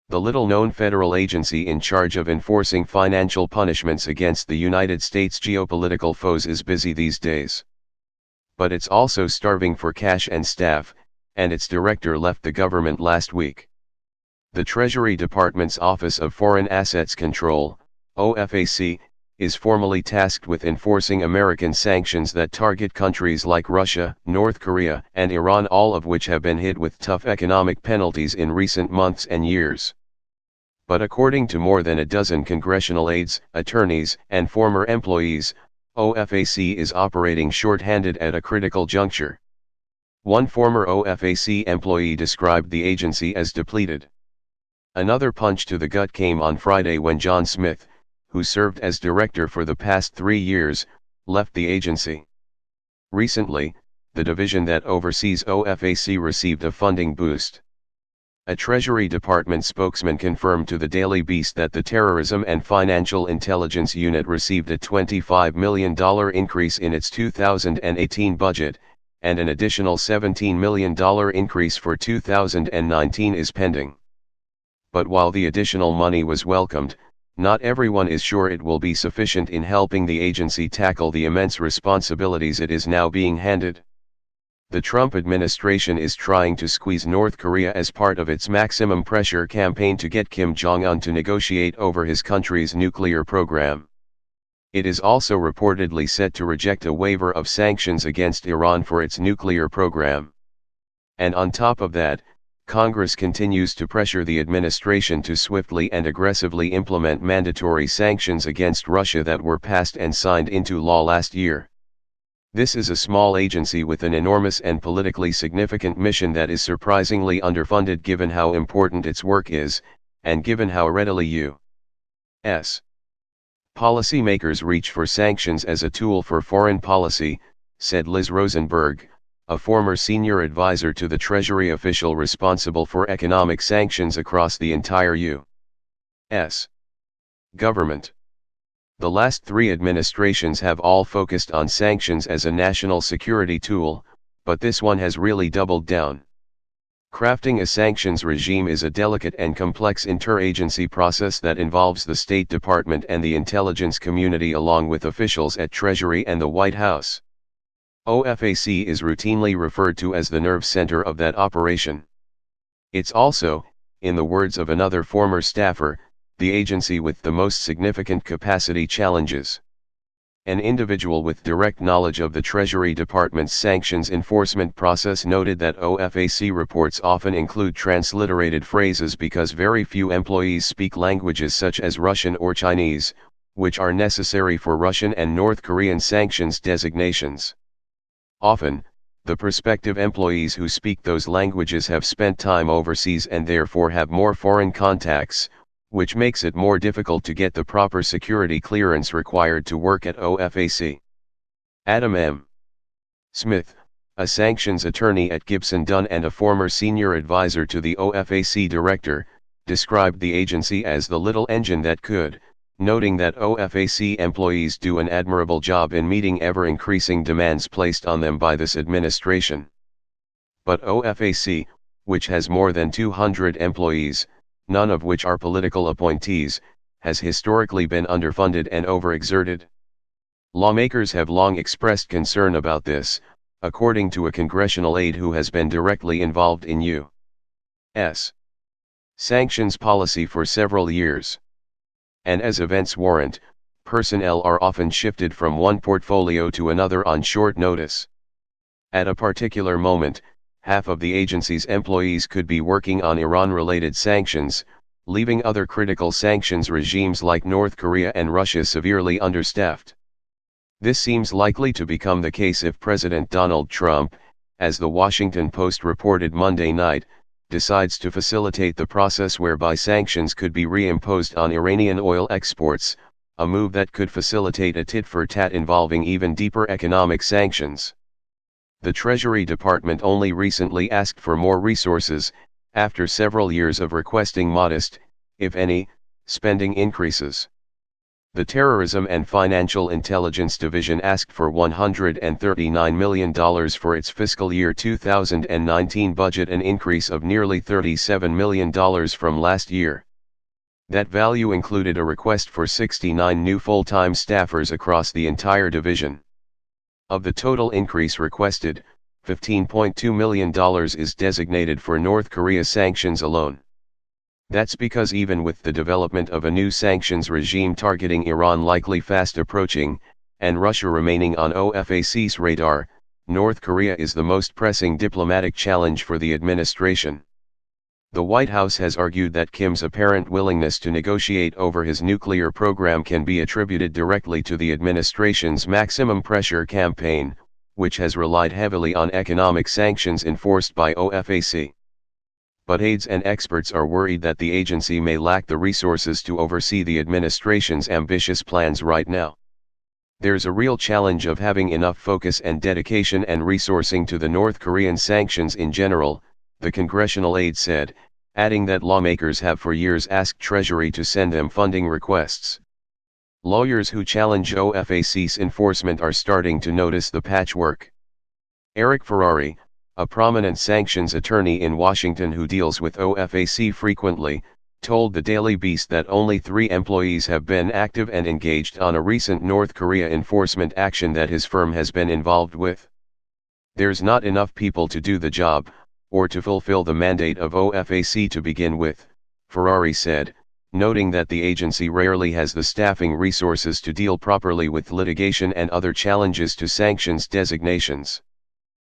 The little-known federal agency in charge of enforcing financial punishments against the United States' geopolitical foes is busy these days. But it's also starving for cash and staff, and its director left the government last week. The Treasury Department's Office of Foreign Assets Control, OFAC, is formally tasked with enforcing American sanctions that target countries like Russia, North Korea, and Iran, all of which have been hit with tough economic penalties in recent months and years. But according to more than a dozen congressional aides, attorneys, and former employees, OFAC is operating short-handed at a critical juncture. One former OFAC employee described the agency as depleted. Another punch to the gut came on Friday when John Smith, who served as director for the past 3 years, left the agency. Recently, the division that oversees OFAC received a funding boost. A Treasury Department spokesman confirmed to the Daily Beast that the Terrorism and Financial Intelligence Unit received a $25 million increase in its 2018 budget, and an additional $17 million increase for 2019 is pending. But while the additional money was welcomed, not everyone is sure it will be sufficient in helping the agency tackle the immense responsibilities it is now being handed. The Trump administration is trying to squeeze North Korea as part of its maximum pressure campaign to get Kim Jong-un to negotiate over his country's nuclear program. It is also reportedly set to reject a waiver of sanctions against Iran for its nuclear program. And on top of that, Congress continues to pressure the administration to swiftly and aggressively implement mandatory sanctions against Russia that were passed and signed into law last year. This is a small agency with an enormous and politically significant mission that is surprisingly underfunded given how important its work is, and given how readily U.S. policymakers reach for sanctions as a tool for foreign policy, said Liz Rosenberg, a former senior advisor to the Treasury official responsible for economic sanctions across the entire U.S. government. The last 3 administrations have all focused on sanctions as a national security tool, but this one has really doubled down. Crafting a sanctions regime is a delicate and complex interagency process that involves the State Department and the intelligence community along with officials at Treasury and the White House. OFAC is routinely referred to as the nerve center of that operation. It's also, in the words of another former staffer, the agency with the most significant capacity challenges. An individual with direct knowledge of the Treasury Department's sanctions enforcement process noted that OFAC reports often include transliterated phrases because very few employees speak languages such as Russian or Chinese, which are necessary for Russian and North Korean sanctions designations. Often, the prospective employees who speak those languages have spent time overseas and therefore have more foreign contacts, which makes it more difficult to get the proper security clearance required to work at OFAC. Adam M. Smith, a sanctions attorney at Gibson Dunn and a former senior advisor to the OFAC director, described the agency as the little engine that could, noting that OFAC employees do an admirable job in meeting ever-increasing demands placed on them by this administration. But OFAC, which has more than 200 employees, none of which are political appointees, has historically been underfunded and overexerted. Lawmakers have long expressed concern about this, according to a congressional aide who has been directly involved in U.S. sanctions policy for several years. And as events warrant, personnel are often shifted from one portfolio to another on short notice. At a particular moment, half of the agency's employees could be working on Iran-related sanctions, leaving other critical sanctions regimes like North Korea and Russia severely understaffed. This seems likely to become the case if President Donald Trump, as the Washington Post reported Monday night, decides to facilitate the process whereby sanctions could be reimposed on Iranian oil exports, a move that could facilitate a tit-for-tat involving even deeper economic sanctions. The Treasury Department only recently asked for more resources, after several years of requesting modest, if any, spending increases. The Terrorism and Financial Intelligence Division asked for $139 million for its fiscal year 2019 budget, an increase of nearly $37 million from last year. That value included a request for 69 new full-time staffers across the entire division. Of the total increase requested, $15.2 million is designated for North Korea sanctions alone. That's because even with the development of a new sanctions regime targeting Iran likely fast approaching, and Russia remaining on OFAC's radar, North Korea is the most pressing diplomatic challenge for the administration. The White House has argued that Kim's apparent willingness to negotiate over his nuclear program can be attributed directly to the administration's maximum pressure campaign, which has relied heavily on economic sanctions enforced by OFAC. But aides and experts are worried that the agency may lack the resources to oversee the administration's ambitious plans right now. There's a real challenge of having enough focus and dedication and resourcing to the North Korean sanctions in general, the congressional aide said, adding that lawmakers have for years asked Treasury to send them funding requests. Lawyers who challenge OFAC's enforcement are starting to notice the patchwork. Eric Ferrari, a prominent sanctions attorney in Washington who deals with OFAC frequently, told the Daily Beast that only 3 employees have been active and engaged on a recent North Korea enforcement action that his firm has been involved with. There's not enough people to do the job, or to fulfill the mandate of OFAC to begin with, Ferrari said, noting that the agency rarely has the staffing resources to deal properly with litigation and other challenges to sanctions designations.